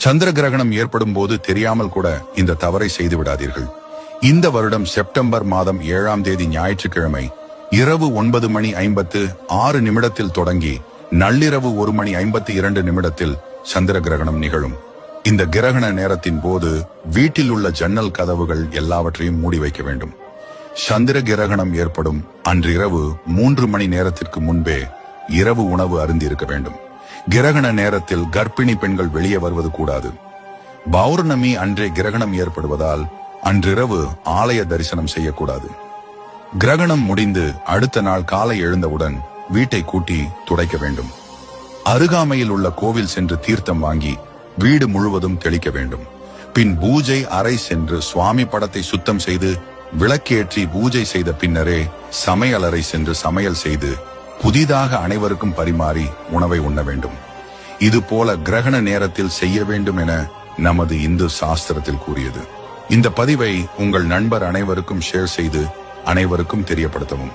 சந்திர கிரகணம் ஏற்படும் போது தெரியாமல் கூட இந்த தவறை செய்து விடாதீர்கள். இந்த வருடம் செப்டம்பர் மாதம் 7ஆம் தேதி ஞாயிற்றுக்கிழமை இரவு 9:56 தொடங்கி நள்ளிரவு 1:52 சந்திர கிரகணம் நிகழும். இந்த கிரகண நேரத்தின் போது வீட்டில் உள்ள ஜன்னல் கதவுகள் எல்லாவற்றையும் மூடி வைக்க வேண்டும். சந்திர கிரகணம் ஏற்படும் அன்றிரவு 3 மணி நேரத்திற்கு முன்பே இரவு உணவு அருந்திருக்க வேண்டும். கிரகண நேரத்தில் கர்ப்பிணி பெண்கள் வெளியே வருவது கூடாது. பௌர்ணமி அன்றே கிரகணம் ஏற்படுவதால் அன்றிரவு ஆலய தரிசனம் செய்யக்கூடாது. கிரகணம் முடிந்து அடுத்த நாள் காலை எழுந்தவுடன் வீட்டை கூட்டி துடைக்க வேண்டும். அருகாமையில் உள்ள கோவில் சென்று தீர்த்தம் வாங்கி வீடு முழுவதும் தெளிக்க வேண்டும். பின் பூஜை அறை சென்று சுவாமி படத்தை சுத்தம் செய்து விளக்கேற்றி பூஜை செய்த பின்னரே சமையலறை சென்று சமையல் செய்து புதிதாக அனைவருக்கும் பரிமாறி உணவை உண்ண வேண்டும். இது போல கிரகண நேரத்தில் செய்ய வேண்டும் என நமது இந்து சாஸ்திரத்தில் கூறியது. இந்த பதிவை உங்கள் நண்பர் அனைவருக்கும் ஷேர் செய்து அனைவருக்கும் தெரியப்படுத்தவும்.